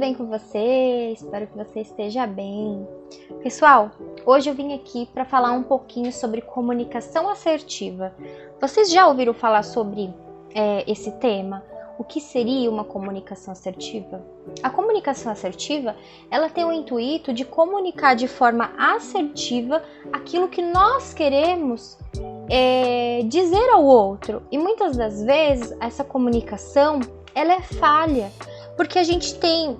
bem com você? Espero que você esteja bem. Pessoal, hoje eu vim aqui para falar um pouquinho sobre comunicação assertiva. Vocês já ouviram falar sobre esse tema? O que seria uma comunicação assertiva? A comunicação assertiva, ela tem o intuito de comunicar de forma assertiva aquilo que nós queremos dizer ao outro. E muitas das vezes essa comunicação ela é falha, porque a gente tem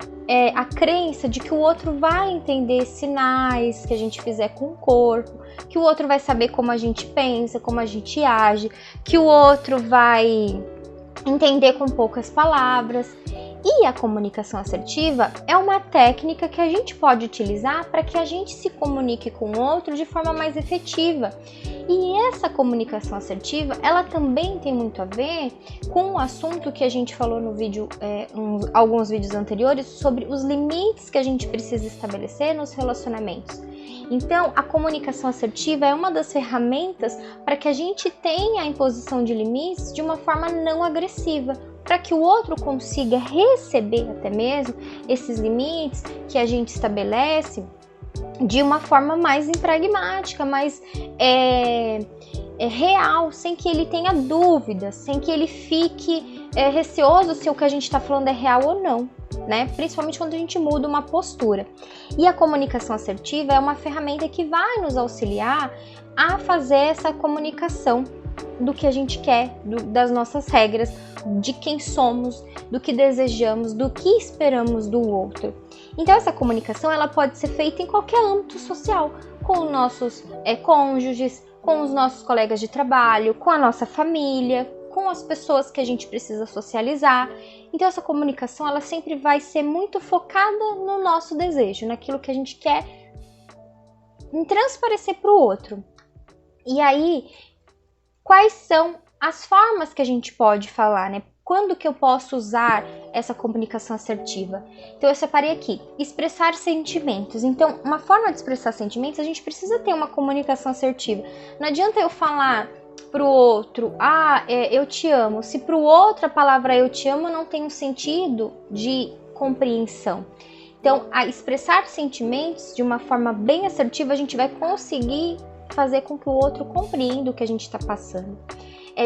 a crença de que o outro vai entender sinais que a gente fizer com o corpo, que o outro vai saber como a gente pensa, como a gente age, que o outro vai entender com poucas palavras. E a comunicação assertiva é uma técnica que a gente pode utilizar para que a gente se comunique com o outro de forma mais efetiva. E essa comunicação assertiva, ela também tem muito a ver com o assunto que a gente falou no vídeo, alguns vídeos anteriores, sobre os limites que a gente precisa estabelecer nos relacionamentos. Então, a comunicação assertiva é uma das ferramentas para que a gente tenha a imposição de limites de uma forma não agressiva, para que o outro consiga receber até mesmo esses limites que a gente estabelece de uma forma mais pragmática, mais real, sem que ele tenha dúvidas, sem que ele fique receoso se o que a gente está falando é real ou não, né? Principalmente quando a gente muda uma postura. E a comunicação assertiva é uma ferramenta que vai nos auxiliar a fazer essa comunicação do que a gente quer, das nossas regras, de quem somos, do que desejamos, do que esperamos do outro. Então essa comunicação ela pode ser feita em qualquer âmbito social, com os nossos cônjuges, com os nossos colegas de trabalho, com a nossa família, com as pessoas que a gente precisa socializar. Então essa comunicação ela sempre vai ser muito focada no nosso desejo, naquilo que a gente quer transparecer para o outro. E aí, quais são as formas que a gente pode falar, né? Quando que eu posso usar essa comunicação assertiva? Então eu separei aqui, expressar sentimentos. Então, uma forma de expressar sentimentos, a gente precisa ter uma comunicação assertiva. Não adianta eu falar pro outro, eu te amo. Se pro outro a palavra eu te amo não tem um sentido de compreensão. Então, a expressar sentimentos de uma forma bem assertiva, a gente vai conseguir fazer com que o outro compreenda o que a gente está passando.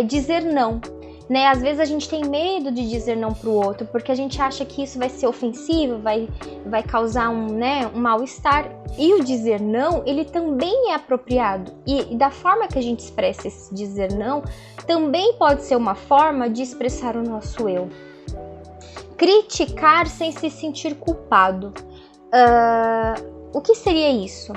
Dizer não, né? Às vezes a gente tem medo de dizer não para o outro, porque a gente acha que isso vai ser ofensivo, vai causar um mal-estar. E o dizer não, ele também é apropriado. E da forma que a gente expressa esse dizer não, também pode ser uma forma de expressar o nosso eu. Criticar sem se sentir culpado. O que seria isso?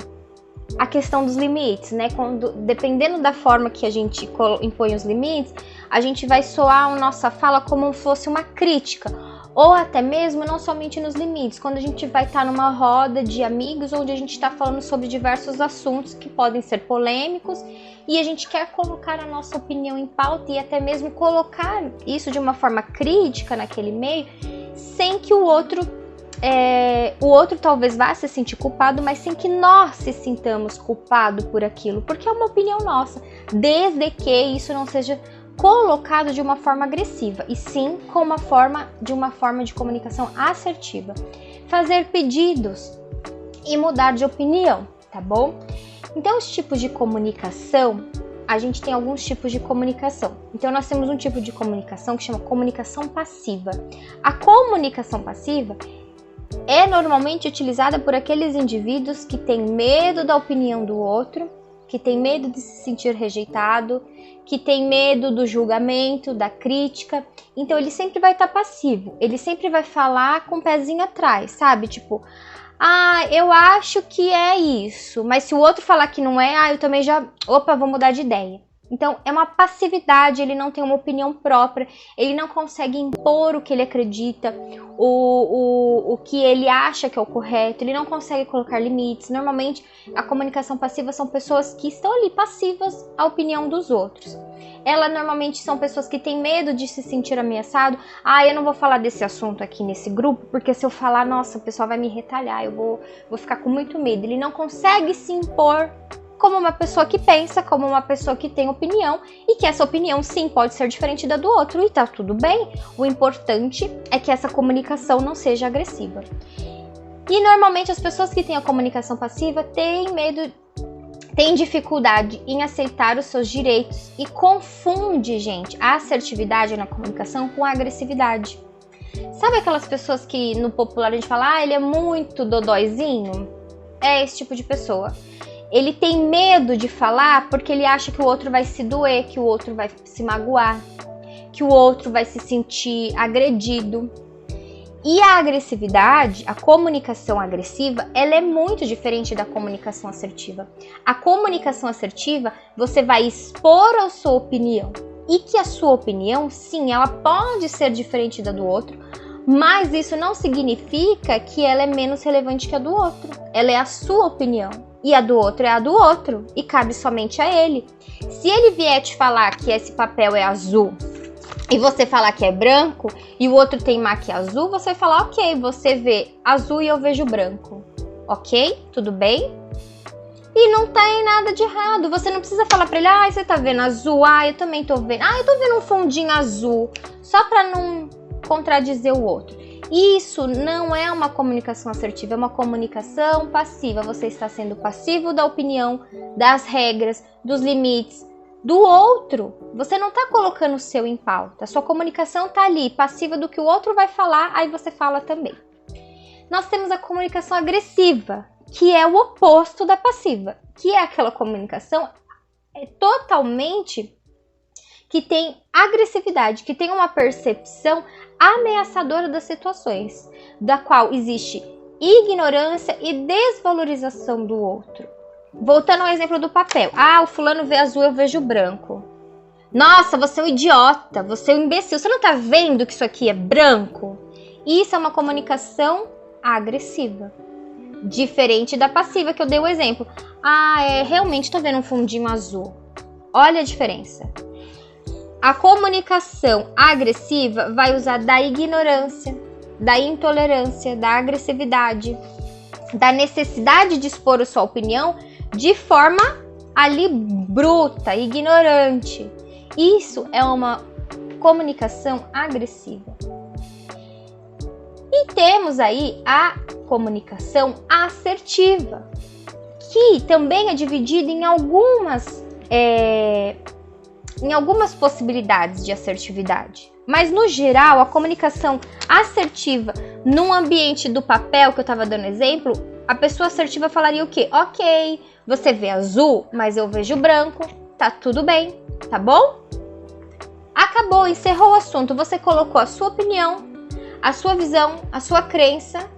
A questão dos limites, né? Dependendo da forma que a gente impõe os limites, a gente vai soar a nossa fala como se fosse uma crítica, ou até mesmo não somente nos limites, quando a gente vai estar numa roda de amigos onde a gente está falando sobre diversos assuntos que podem ser polêmicos e a gente quer colocar a nossa opinião em pauta e até mesmo colocar isso de uma forma crítica naquele meio, sem que o outro talvez vá se sentir culpado, mas sem que nós se sintamos culpados por aquilo, porque é uma opinião nossa, desde que isso não seja colocado de uma forma agressiva, e sim de uma forma de comunicação assertiva. Fazer pedidos e mudar de opinião, tá bom? Então, os tipos de comunicação, a gente tem alguns tipos de comunicação. Então, nós temos um tipo de comunicação que chama comunicação passiva. A comunicação passiva é normalmente utilizada por aqueles indivíduos que têm medo da opinião do outro, que têm medo de se sentir rejeitado, que têm medo do julgamento, da crítica. Então ele sempre vai estar passivo, ele sempre vai falar com o pezinho atrás, sabe? Tipo, eu acho que é isso, mas se o outro falar que não é, eu também vou mudar de ideia. Então é uma passividade, ele não tem uma opinião própria, ele não consegue impor o que ele acredita, o que ele acha que é o correto, ele não consegue colocar limites. Normalmente a comunicação passiva são pessoas que estão ali passivas à opinião dos outros. Ela normalmente são pessoas que têm medo de se sentir ameaçado. Eu não vou falar desse assunto aqui nesse grupo, porque se eu falar, nossa, o pessoal vai me retalhar, eu vou ficar com muito medo. Ele não consegue se impor como uma pessoa que pensa, como uma pessoa que tem opinião, e que essa opinião sim pode ser diferente da do outro, e tá tudo bem. O importante é que essa comunicação não seja agressiva. E normalmente as pessoas que têm a comunicação passiva têm medo, têm dificuldade em aceitar os seus direitos e confunde, gente, a assertividade na comunicação com a agressividade. Sabe aquelas pessoas que no popular a gente fala, ele é muito dodóizinho? É esse tipo de pessoa. Ele tem medo de falar porque ele acha que o outro vai se doer, que o outro vai se magoar, que o outro vai se sentir agredido. E a agressividade, a comunicação agressiva, ela é muito diferente da comunicação assertiva. A comunicação assertiva, você vai expor a sua opinião. E que a sua opinião, sim, ela pode ser diferente da do outro, mas isso não significa que ela é menos relevante que a do outro. Ela é a sua opinião. E a do outro é a do outro, e cabe somente a ele. Se ele vier te falar que esse papel é azul, e você falar que é branco, e o outro teimar que é azul, você vai falar, ok, você vê azul e eu vejo branco. Ok? Tudo bem? E não tem nada de errado. Você não precisa falar pra ele, você tá vendo azul? Eu também tô vendo. Eu tô vendo um fundinho azul. Só pra não contradizer o outro. Isso não é uma comunicação assertiva, é uma comunicação passiva. Você está sendo passivo da opinião, das regras, dos limites do outro. Você não está colocando o seu em pauta. A sua comunicação está ali, passiva do que o outro vai falar, aí você fala também. Nós temos a comunicação agressiva, que é o oposto da passiva, que é aquela comunicação totalmente que tem agressividade, que tem uma percepção ameaçadora das situações, da qual existe ignorância e desvalorização do outro. Voltando ao exemplo do papel. O fulano vê azul, eu vejo branco. Nossa, você é um idiota, você é um imbecil, você não tá vendo que isso aqui é branco? Isso é uma comunicação agressiva. Diferente da passiva, que eu dei o exemplo. Realmente tô vendo um fundinho azul. Olha a diferença. A comunicação agressiva vai usar da ignorância, da intolerância, da agressividade, da necessidade de expor a sua opinião de forma ali bruta, ignorante. Isso é uma comunicação agressiva. E temos aí a comunicação assertiva, que também é dividida em algumas possibilidades de assertividade. Mas, no geral, a comunicação assertiva num ambiente do papel, que eu estava dando exemplo, a pessoa assertiva falaria o quê? Ok, você vê azul, mas eu vejo branco, tá tudo bem, tá bom? Acabou, encerrou o assunto, você colocou a sua opinião, a sua visão, a sua crença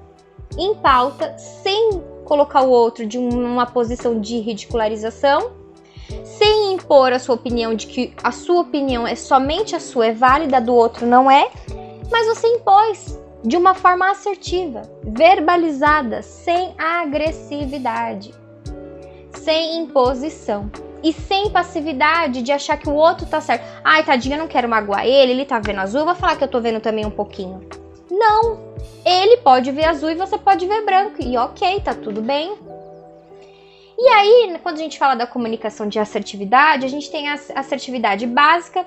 em pauta, sem colocar o outro de uma posição de ridicularização, sem impor a sua opinião de que a sua opinião é somente a sua, é válida, a do outro não é, mas você impôs de uma forma assertiva, verbalizada, sem agressividade, sem imposição e sem passividade de achar que o outro tá certo. Tadinho, eu não quero magoar ele tá vendo azul, eu vou falar que eu tô vendo também um pouquinho. Não, ele pode ver azul e você pode ver branco, e ok, tá tudo bem. E aí, quando a gente fala da comunicação de assertividade, a gente tem a assertividade básica,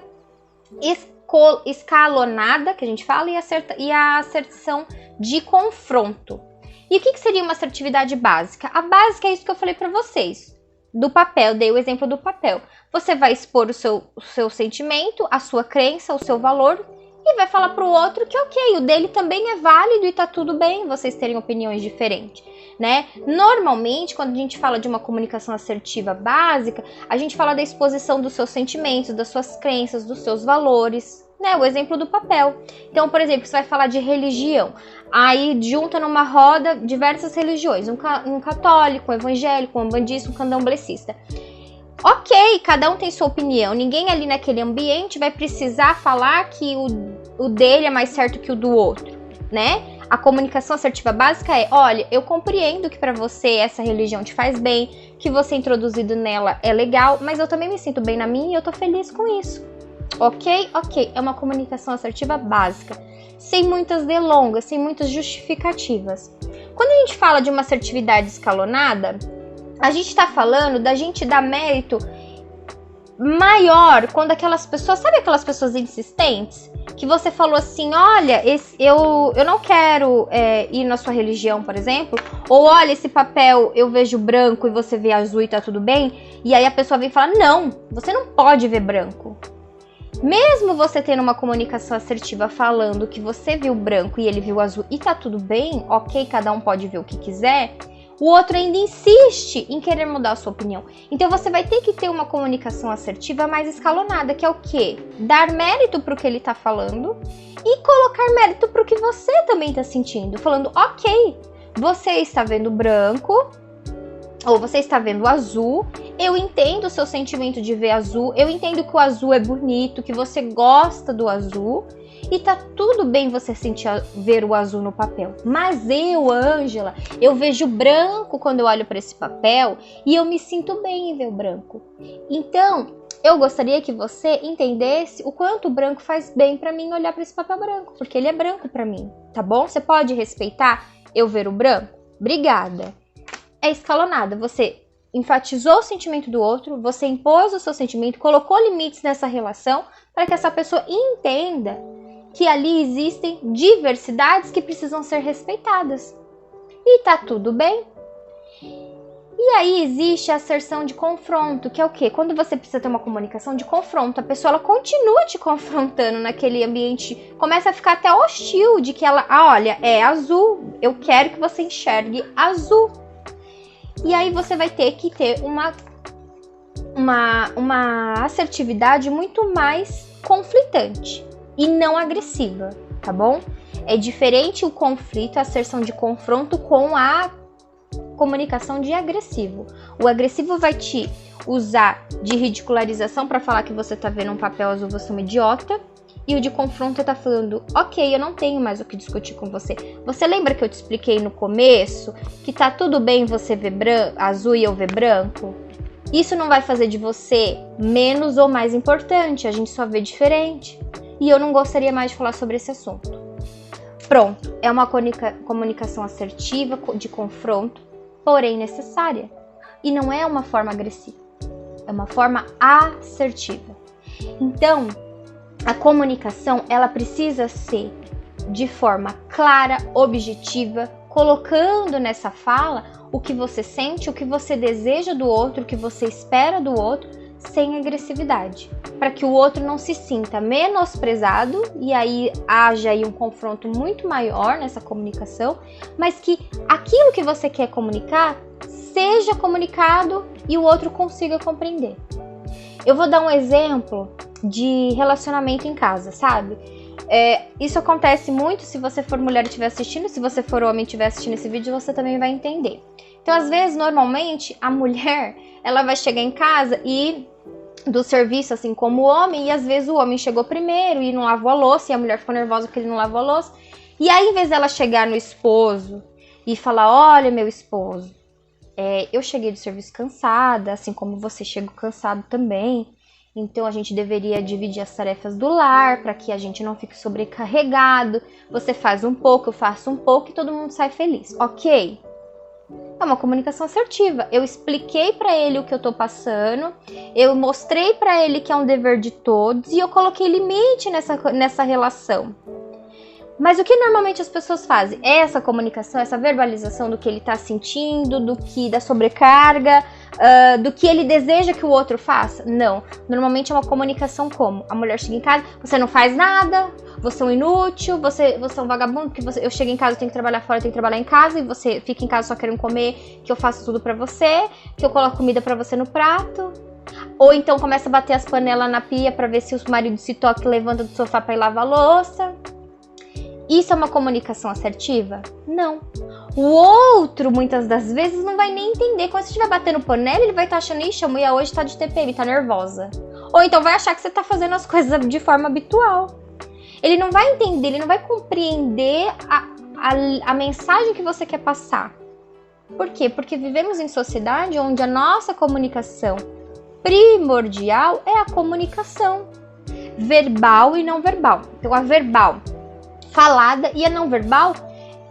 escalonada, que a gente fala, e a asserção de confronto. E o que seria uma assertividade básica? A básica é isso que eu falei para vocês, do papel, dei o exemplo do papel. Você vai expor o seu sentimento, a sua crença, o seu valor, e vai falar para o outro que ok, o dele também é válido e tá tudo bem vocês terem opiniões diferentes, né? Normalmente, quando a gente fala de uma comunicação assertiva básica, a gente fala da exposição dos seus sentimentos, das suas crenças, dos seus valores, né? O exemplo do papel. Então, por exemplo, você vai falar de religião, aí junta numa roda diversas religiões, um católico, um evangélico, um umbandista, um candomblessista. Ok, cada um tem sua opinião, ninguém ali naquele ambiente vai precisar falar que o dele é mais certo que o do outro, né? A comunicação assertiva básica é, olha, eu compreendo que para você essa religião te faz bem, que você introduzido nela é legal, mas eu também me sinto bem na minha e eu tô feliz com isso. Ok, é uma comunicação assertiva básica, sem muitas delongas, sem muitas justificativas. Quando a gente fala de uma assertividade escalonada, A gente tá falando da gente dar mérito maior quando aquelas pessoas, sabe aquelas pessoas insistentes? Que você falou assim, olha, eu não quero ir na sua religião, por exemplo, ou olha, esse papel eu vejo branco e você vê azul e tá tudo bem, e aí a pessoa vem falar, não, você não pode ver branco. Mesmo você tendo uma comunicação assertiva falando que você viu branco e ele viu azul e tá tudo bem, ok, cada um pode ver o que quiser, o outro ainda insiste em querer mudar a sua opinião. Então você vai ter que ter uma comunicação assertiva mais escalonada, que é o quê? Dar mérito pro que ele tá falando e colocar mérito pro que você também tá sentindo. Falando, ok, você está vendo branco ou você está vendo azul, eu entendo o seu sentimento de ver azul, eu entendo que o azul é bonito, que você gosta do azul, e tá tudo bem você ver o azul no papel. Mas eu, Ângela, eu vejo branco quando eu olho para esse papel e eu me sinto bem em ver o branco. Então, eu gostaria que você entendesse o quanto o branco faz bem para mim olhar para esse papel branco, porque ele é branco para mim, tá bom? Você pode respeitar eu ver o branco? Obrigada. É escalonada, você enfatizou o sentimento do outro, você impôs o seu sentimento, colocou limites nessa relação para que essa pessoa entenda que ali existem diversidades que precisam ser respeitadas. E tá tudo bem. E aí existe a asserção de confronto, que é o quê? Quando você precisa ter uma comunicação de confronto, a pessoa ela continua te confrontando naquele ambiente, começa a ficar até hostil de que ela, olha, é azul, eu quero que você enxergue azul. E aí você vai ter que ter uma assertividade muito mais conflitante e não agressiva, tá bom? É diferente o conflito, a asserção de confronto com a comunicação de agressivo. O agressivo vai te usar de ridicularização para falar que você tá vendo um papel azul, você é uma idiota. E o de confronto tá falando, ok, eu não tenho mais o que discutir com você. Você lembra que eu te expliquei no começo que tá tudo bem você ver azul e eu ver branco? Isso não vai fazer de você menos ou mais importante, a gente só vê diferente. E eu não gostaria mais de falar sobre esse assunto. Pronto, é uma comunicação assertiva, de confronto, porém necessária. E não é uma forma agressiva, é uma forma assertiva. Então, a comunicação, ela precisa ser de forma clara, objetiva, colocando nessa fala o que você sente, o que você deseja do outro, o que você espera do outro, sem agressividade, para que o outro não se sinta menosprezado e aí haja aí um confronto muito maior nessa comunicação, mas que aquilo que você quer comunicar seja comunicado e o outro consiga compreender. Eu vou dar um exemplo de relacionamento em casa, sabe? Isso acontece muito se você for mulher e estiver assistindo, se você for homem e estiver assistindo esse vídeo, você também vai entender. Então, às vezes, normalmente, a mulher, ela vai chegar em casa e do serviço, assim como o homem, e às vezes o homem chegou primeiro e não lavou a louça, e a mulher ficou nervosa porque ele não lavou a louça. E aí, em vez dela chegar no esposo e falar, olha, meu esposo, eu cheguei do serviço cansada, assim como você chegou cansado também, então a gente deveria dividir as tarefas do lar para que a gente não fique sobrecarregado. Você faz um pouco, eu faço um pouco e todo mundo sai feliz, ok? É uma comunicação assertiva. Eu expliquei para ele o que eu tô passando, eu mostrei para ele que é um dever de todos e eu coloquei limite nessa relação. Mas o que normalmente as pessoas fazem? Essa comunicação, essa verbalização do que ele tá sentindo, da sobrecarga, do que ele deseja que o outro faça? Não. Normalmente é uma comunicação como? A mulher chega em casa, você não faz nada, você é um inútil, você é um vagabundo, porque eu chego em casa, eu tenho que trabalhar fora, eu tenho que trabalhar em casa, e você fica em casa só querendo comer, que eu faço tudo pra você, que eu coloco comida pra você no prato. Ou então começa a bater as panelas na pia pra ver se o marido se toca e levanta do sofá pra ir lavar a louça. Isso é uma comunicação assertiva? Não. O outro, muitas das vezes, não vai nem entender. Quando você estiver batendo panela, ele vai estar achando, ixi, a mulher hoje tá de TPM, tá nervosa. Ou então vai achar que você tá fazendo as coisas de forma habitual. Ele não vai entender, ele não vai compreender a mensagem que você quer passar. Por quê? Porque vivemos em sociedade onde a nossa comunicação primordial é a comunicação verbal e não verbal. Então, a verbal falada e a não verbal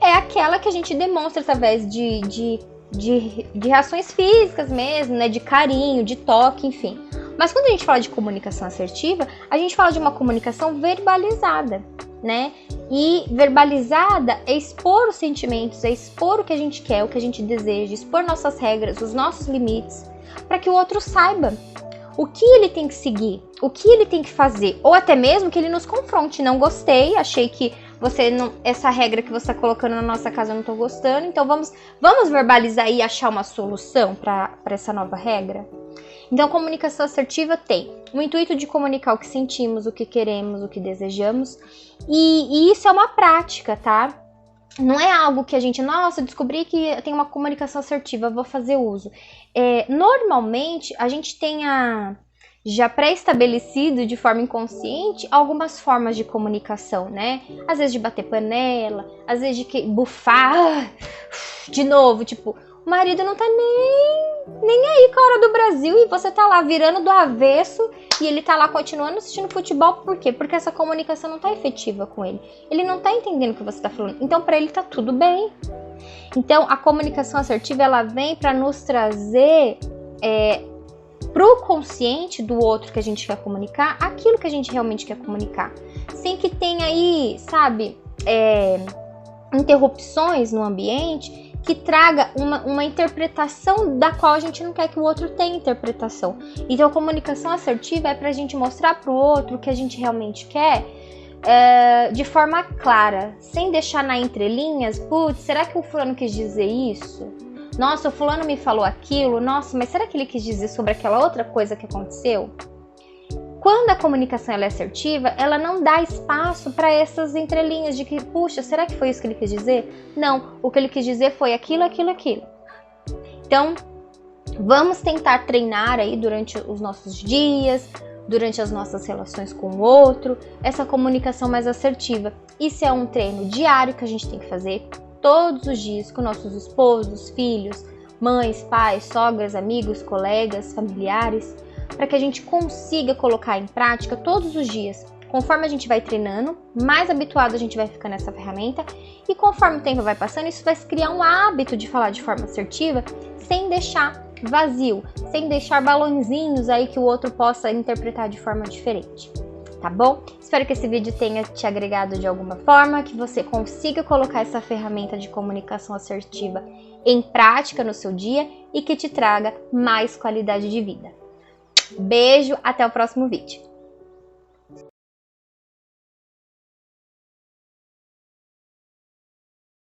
é aquela que a gente demonstra através de de reações físicas mesmo, né? De carinho, de toque, enfim. Mas quando a gente fala de comunicação assertiva, a gente fala de uma comunicação verbalizada, né? E verbalizada é expor os sentimentos, é expor o que a gente quer, o que a gente deseja, expor nossas regras, os nossos limites, para que o outro saiba o que ele tem que seguir, o que ele tem que fazer, ou até mesmo que ele nos confronte. Não gostei, achei que essa regra que você está colocando na nossa casa eu não estou gostando, então vamos verbalizar e achar uma solução para essa nova regra. Então, a comunicação assertiva tem o intuito de comunicar o que sentimos, o que queremos, o que desejamos, e isso é uma prática, tá? Não é algo que a gente, nossa, descobri que tem uma comunicação assertiva, vou fazer uso. Normalmente, a gente tem já pré-estabelecido de forma inconsciente algumas formas de comunicação, né? Às vezes de bater panela, às vezes de bufar, de novo, tipo, o marido não tá nem aí com a hora do Brasil e você tá lá virando do avesso e ele tá lá continuando assistindo futebol. Por quê? Porque essa comunicação não tá efetiva com ele. Ele não tá entendendo o que você tá falando. Então, pra ele tá tudo bem. Então, a comunicação assertiva, ela vem pra nos trazer pro consciente do outro que a gente quer comunicar, aquilo que a gente realmente quer comunicar. Sem que tenha aí, sabe, interrupções no ambiente que traga uma interpretação da qual a gente não quer que o outro tenha interpretação. Então, a comunicação assertiva é pra gente mostrar pro outro o que a gente realmente quer de forma clara, sem deixar na entrelinhas, putz, será que o fulano quis dizer isso? Nossa, o fulano me falou aquilo, nossa, mas será que ele quis dizer sobre aquela outra coisa que aconteceu? Quando a comunicação ela é assertiva, ela não dá espaço para essas entrelinhas de que, puxa, será que foi isso que ele quis dizer? Não, o que ele quis dizer foi aquilo, aquilo, aquilo. Então, vamos tentar treinar aí durante os nossos dias, durante as nossas relações com o outro, essa comunicação mais assertiva. Isso é um treino diário que a gente tem que fazer todos os dias com nossos esposos, filhos, mães, pais, sogras, amigos, colegas, familiares, para que a gente consiga colocar em prática todos os dias. Conforme a gente vai treinando, mais habituado a gente vai ficando nessa ferramenta e conforme o tempo vai passando, isso vai se criar um hábito de falar de forma assertiva sem deixar vazio, sem deixar balãozinhos aí que o outro possa interpretar de forma diferente. Tá bom? Espero que esse vídeo tenha te agregado de alguma forma, que você consiga colocar essa ferramenta de comunicação assertiva em prática no seu dia e que te traga mais qualidade de vida. Beijo, até o próximo vídeo.